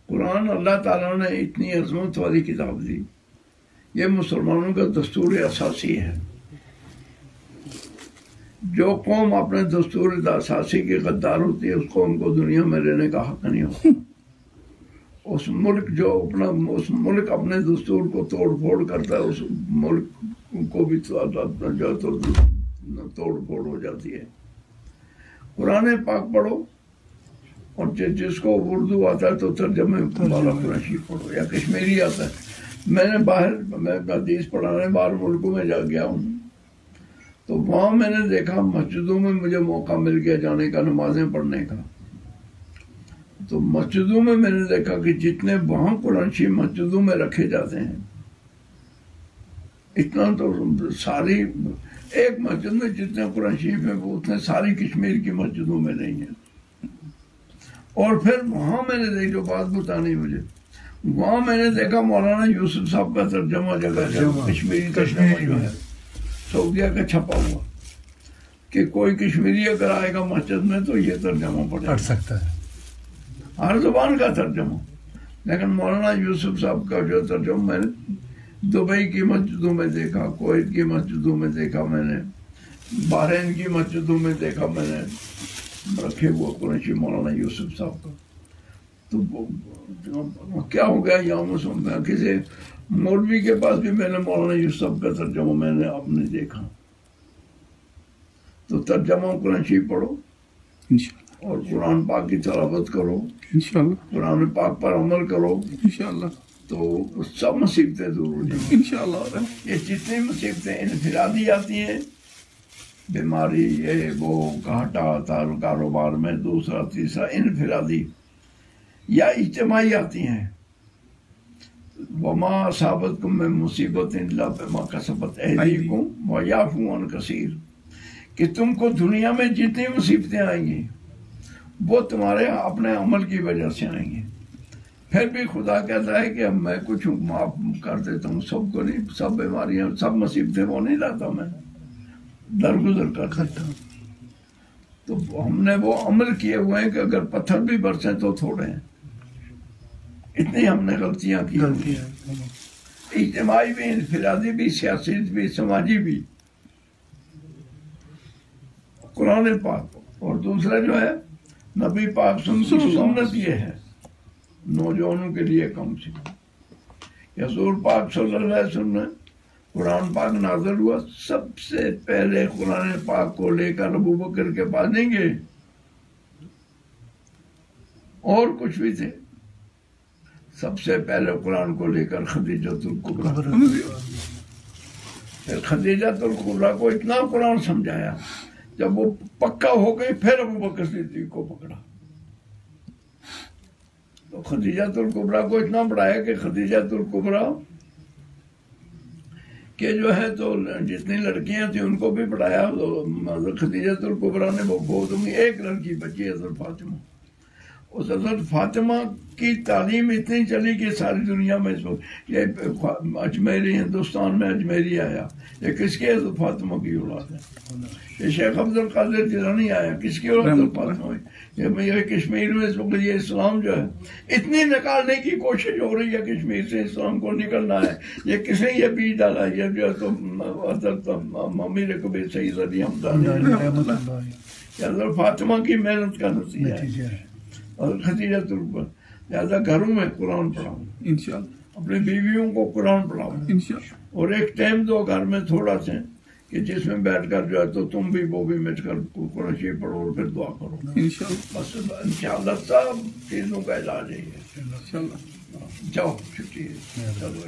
قرآن اللہ تعالیٰ نے اتنی عظمت والی کتاب دی، یہ مسلمانوں کا دستور اساسی ہے۔ جو قوم اپنے دستور اساسی کی غدار ہوتی ہے اس قوم کو دنیا میں رہنے کا حق نہیں ہوتا۔ اس ملک اپنے دستور کو توڑ پھوڑ کرتا ہے، اس ملک کو بھی توڑ پھوڑ ہو جاتی ہے۔ قرآن پاک پڑھو، اور جس کو اردو آتا ہے تو ترجمے والا قرآن شریف پڑھو، یا کشمیری آتا ہے۔ میں حدیث پڑھانے باہر ملکوں میں جا گیا ہوں، تو وہاں میں نے دیکھا مسجدوں میں مجھے موقع مل گیا جانے کا، نمازیں پڑھنے کا، تو مسجدوں میں نے دیکھا کہ جتنے وہاں قرآن شریف مسجدوں میں رکھے جاتے ہیں، اتنا تو ساری ایک مسجد میں جتنے قرآن شریف ہیں وہ اتنے ساری کشمیر کی مسجدوں میں نہیں ہیں۔ اور پھر وہاں میں نے دیکھا، جو بات بتانی مجھے، وہاں میں نے دیکھا مولانا یوسف صاحب کا ترجمہ جگہ کشمیری ترجمہ جو ہے سعودیہ کا چھپا ہوا، کہ کوئی کشمیری اگر آئے گا مسجد میں تو یہ ترجمہ پڑھ سکتا ہے، ہر زبان کا ترجمہ۔ لیکن مولانا یوسف صاحب کا جو ترجمہ میں نے دبئی کی مسجدوں میں دیکھا، کویت کی مسجدوں میں دیکھا، میں نے بحرین کی مسجدوں میں دیکھا، میں نے رکھے وہ قرآن شریف مولانا یوسف صاحب کا۔ تو کیا ہو گیا یہاں میں کسی مولوی کے پاس بھی میں نے مولانا یوسف کا ترجمہ میں نے اپنے دیکھا۔ تو ترجمہ قرآن شریف پڑھو اور قرآن پاک کی تلاوت کرو، انشاءاللہ قرآن پاک پر عمل کرو، انشاءاللہ تو سب مصیبتیں دور ہو جائیں گی انشاءاللہ۔ یہ جتنی مصیبتیں انفرادی آتی ہیں، بیماری، یہ وہ، گھاٹا کاروبار میں، دوسرا تیسرا انفرادی یا اجتماعی آتی ہیں، وما اصابتکم من مصیبت الا بما کسبت ایدیکم ویعفو عن کثیر، کہ تم کو دنیا میں جتنی مصیبتیں آئیں گی وہ تمہارے اپنے عمل کی وجہ سے آئیں گی۔ پھر بھی خدا کہتا ہے کہ میں کچھ معاف کر دیتا ہوں، سب کو نہیں، سب بیماریاں، سب مصیبتیں وہ نہیں لاتا، میں درگزر کر دیتا ہوں۔ تو ہم نے وہ عمل کیے ہوئے ہیں کہ اگر پتھر بھی برسیں تو تھوڑے ہیں، اتنی ہم نے غلطیاں کی، اجتماعی بھی، انفرادی بھی، سیاسی بھی، سماجی بھی۔ قرآن پاک اور دوسرا جو ہے نبی پاک کی سنت یہ ہے نوجوانوں کے لیے کم سے کم، حضور پاک صلی اللہ علیہ وسلم نے قرآن پاک نازل ہوا، سب سے پہلے قرآن پاک کو لے کر ابو بکر کے پاس دیں گے، اور کچھ بھی تھے، سب سے پہلے قرآن کو لے کر خدیجۃ الکبریٰ، پھر خدیجۃ الکبریٰ کو اتنا قرآن سمجھایا، جب وہ پکا ہو گئی پھر ابو بکر صدیق کو پکڑا۔ تو خدیجۃ الکبریٰ کو اتنا پڑھایا کہ خدیجۃ الکبریٰ کہ جو ہے تو جتنی لڑکیاں تھیں ان کو بھی پڑھایا۔ خدیجۃ الکبریٰ نے وہ گود میں ایک لڑکی بچی حضرت فاطمہ، اس حضرت فاطمہ کی تعلیم اتنی چلی کہ ساری دنیا میں اس وقت یہ اجمیری، ہندوستان میں اجمیری آیا، یہ کس کی حضرت فاطمہ کی اولاد ہے؟ یہ شیخ عبد القادر جیلانی آیا، کس کی اولاد حضرت فاطمہ ہے؟ یہ کشمیر میں اس وقت یہ اسلام جو ہے اتنی نکالنے کی کوشش ہو رہی ہے، کشمیر سے اسلام کو نکلنا ہے، یہ کس نے یہ بیج ڈالا؟ یہ جو ہے تو حضرت امیر کبیر سید علی حمدانی حضرت فاطمہ کی محنت کا نتیجہ ہے۔ اور خدیجۃ الکبریٰ، لہٰذا گھروں میں قرآن پڑھاؤ، انشاءاللہ اپنی بیویوں کو قرآن پڑھاؤ، انشاءاللہ، اور ایک ٹائم دو گھر میں تھوڑا سا کہ جس میں بیٹھ کر جو ہے تو تم بھی وہ بھی مٹ کر قرآن شریف پڑھو اور پھر دعا کرو، انشاءاللہ، بس انشاءاللہ سب چیزوں کا علاج ہے۔ جاؤ، چھٹی ہے، چلو۔